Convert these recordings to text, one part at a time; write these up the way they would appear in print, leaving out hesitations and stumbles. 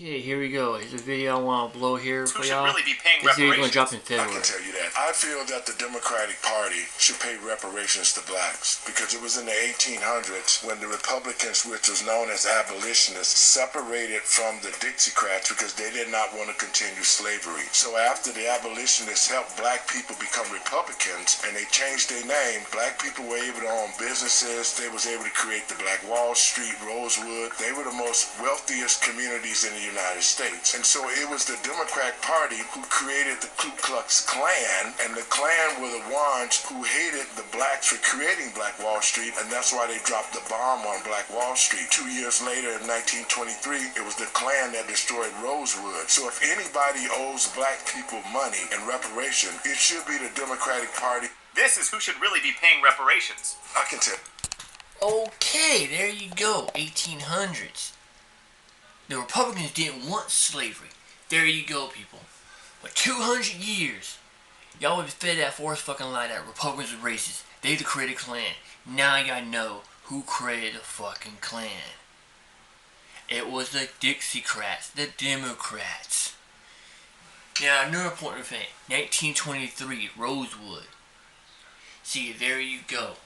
Okay, here we go. Here's a video I want to blow here for y'all. Who should really be paying this video is reparations? going to drop in February. I can tell you that. I feel that the Democratic Party should pay reparations to blacks because it was in the 1800s when the Republicans, which was known as abolitionists, separated from the Dixiecrats because they did not want to continue slavery. So after the abolitionists helped black people become Republicans and they changed their name, black people were able to own businesses. They was able to create the Black Wall Street, Rosewood. They were the most wealthiest communities in the United States. And so it was the Democratic Party who created the Ku Klux Klan, and the Klan were the ones who hated the blacks for creating Black Wall Street, and that's why they dropped the bomb on Black Wall Street. 2 years later, in 1923, it was the Klan that destroyed Rosewood. So if anybody owes black people money and reparation, it should be the Democratic Party. This is who should really be paying reparations. I can tell. Okay, there you go. 1800s. The Republicans didn't want slavery. There you go, people. For 200 years, y'all was fed that forced fucking lie that Republicans were racist. They the created Klan. Now y'all know who created the fucking Klan. It was the Dixiecrats, the Democrats. Now, another important thing. 1923, Rosewood. See, there you go.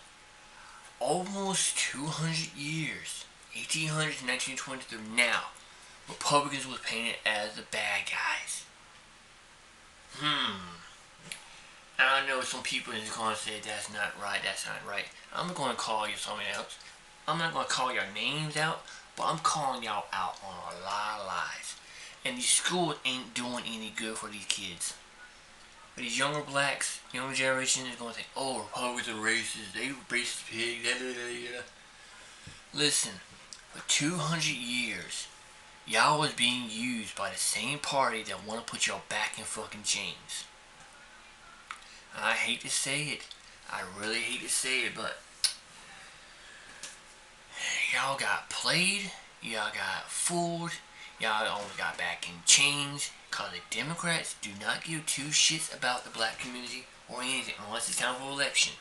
Almost 200 years. 1800s to 1923. Now, Republicans was painted as the bad guys. I know some people is going to say that's not right, that's not right. I'm going to call you something else. I'm not going to call your names out, but I'm calling y'all out on a lot of lies. And these schools ain't doing any good for these kids. But these younger blacks, younger generation is going to say, oh, Republicans are racist, they racist pigs, Listen, for 200 years, y'all was being used by the same party that want to put y'all back in fucking chains. I hate to say it. I really hate to say it, but y'all got played, y'all got fooled, y'all almost got back in chains because the Democrats do not give two shits about the black community or anything unless it's time for election.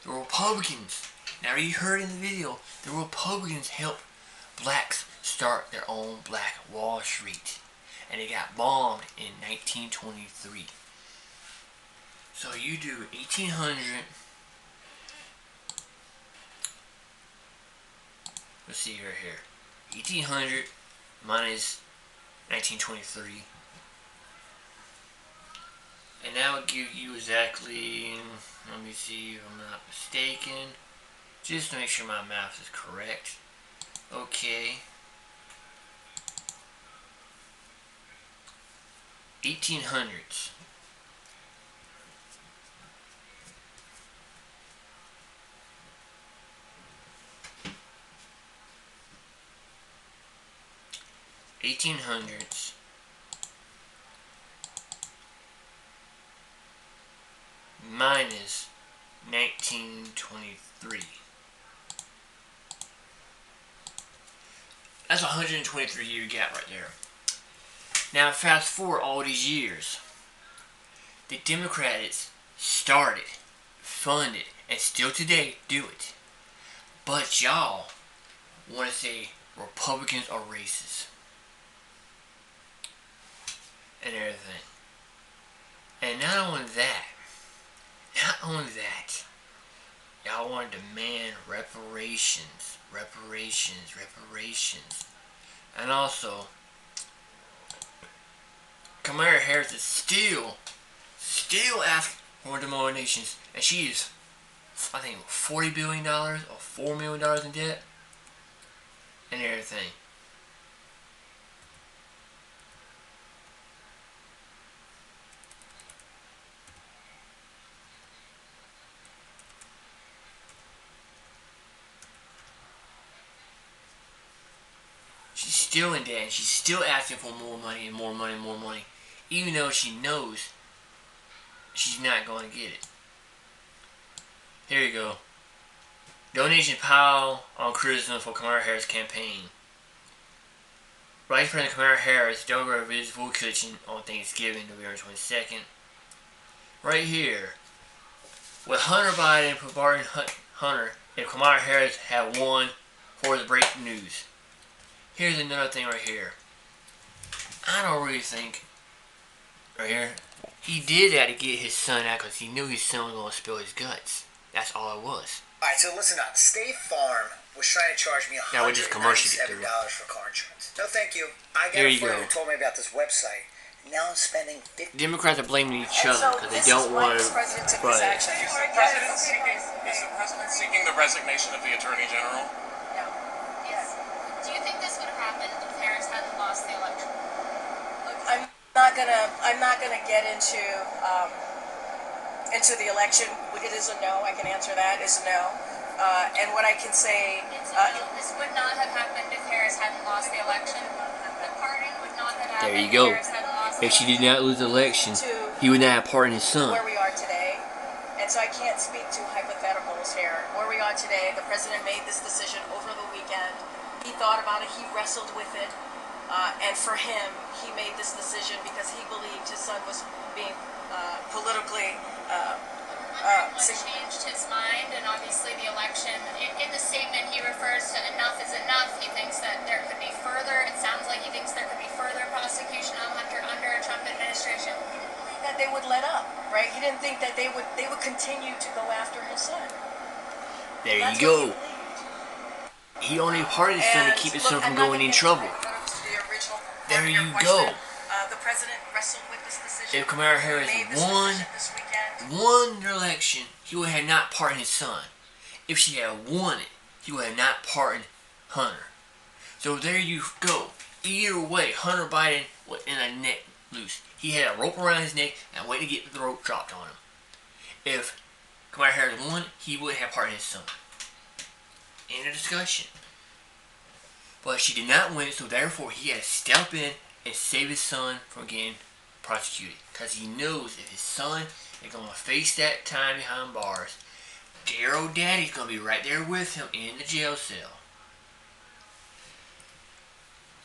The Republicans, now you heard in the video, the Republicans helped blacks start their own Black Wall Street, and it got bombed in 1923. So you do 1800, let's see right here, 1800 minus 1923, and that would give you exactly, let me see if I'm not mistaken, just to make sure my math is correct. Okay. 1800s. Minus 1923. That's a 123 year gap right there. Now fast forward all these years. The Democrats started, funded, and still today do it. But y'all want to say Republicans are racist. And everything. And not only that, y'all want to demand reparations. And also, Kamala Harris is still asking for more donations, and she is, I think, $40 billion or $4 million in debt, and everything. She's still in debt, and she's still asking for more money and more money and more money, even though she knows she's not going to get it. Here you go. Donation pile on criticism for Kamala Harris campaign. Vice President Kamala Harris, Delaware visits Food Kitchen on Thanksgiving, November 22nd. Right here. With Hunter Biden providing Hunter if Kamala Harris had won for the breaking news. here's another thing right here. I don't really think, right here, he did that to get his son out because he knew his son was going to spill his guts. That's all it was. Alright, so listen up. State Farm was trying to charge me Now, what does commercial get $197 through? for car insurance. No, thank you. I got There a you friend go. who told me about this website. Now I'm spending $50. Democrats are blaming each other because they don't want to. President took this action. Is the president seeking the resignation of the Attorney General? No. Yes. Do you think this would have happened if Harris hadn't lost the election? Look, I'm not gonna get into the election. It is a no. I can answer that. It's a no. And what I can say, It's a no. This would not have happened if Harris hadn't lost the election. The pardon would not have happened There you if go. Harris hadn't lost the If she election. did not lose the election, he would not have pardoned his son. where we are today, and so I can't speak to hypotheticals here. Where we are today, the president made this decision over the weekend. He thought about it. He wrestled with it, and for him, he made this decision because he believed his son was being politically. Changed his mind, and obviously the election. In the statement, he refers to enough is enough. He thinks that there could be further. It sounds like he thinks there could be further prosecution of Hunter under a Trump administration. He didn't believe that they would let up, right? He didn't think that they would continue to go after his son. There you That's go. what he believed. He only pardoned his son to And keep his look, son from I'm not going in gonna get trouble. into the original part There of your you question. go. The president wrestled with this decision. If Kamala Harris He made this won decision this weekend. the election, he would have not pardoned his son. If she had won it, he would have not pardoned Hunter. So there you go. Either way, Hunter Biden was in a neck loose. He had a rope around his neck and waiting to get the rope dropped on him. If Kamala Harris won, he would have pardoned his son. End of discussion. But she did not win, so therefore he had to step in and save his son from getting prosecuted. Because he knows if his son is going to face that time behind bars, dear old daddy's going to be right there with him in the jail cell.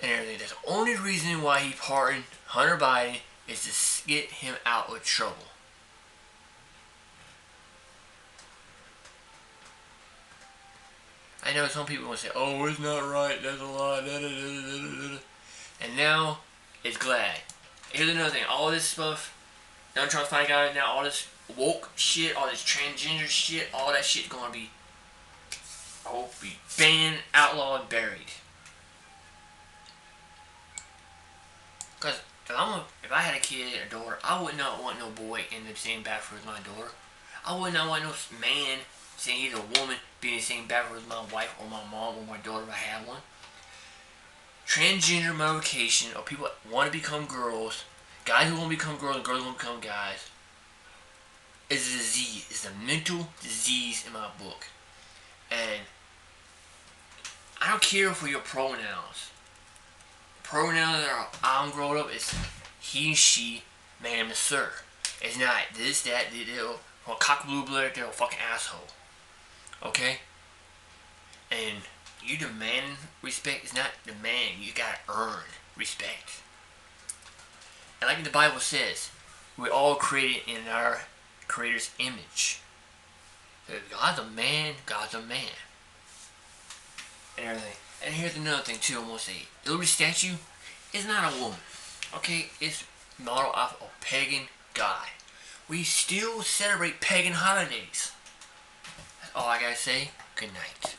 And everything. That's the only reason why he pardoned Hunter Biden is to get him out of trouble. I know some people will say, oh, it's not right, that's a lie, da, da, da, da, da, da. And now, it's glad. Here's another thing, all this stuff, Donald Trump's finally got it now, all this woke shit, all this transgender shit, all that shit's gonna be, be banned, outlawed, buried. Because if I had a kid or a daughter, I would not want no boy in the same bathroom as my daughter. I would not want no man saying he's a woman being in the same bathroom as my wife or my mom or my daughter if I had one. Transgender modification, or people that want to become girls, guys who want to become girls and girls who want to become guys, is a disease. It's a mental disease in my book. And I don't care for your pronouns. Pronouns that are I'm grown up is he, she, ma'am, and sir. It's not this, that, or cock blue blood, they're a fucking asshole. Okay? And you demand respect is not demand, you gotta earn respect. And like the Bible says, we're all created in our Creator's image. So if God's a man, God's a man. And everything. And here's another thing too, I'm gonna say. The Liberty statue is not a woman. Okay? It's modeled off a pagan god. We still celebrate pagan holidays. That's all I gotta say. Good night.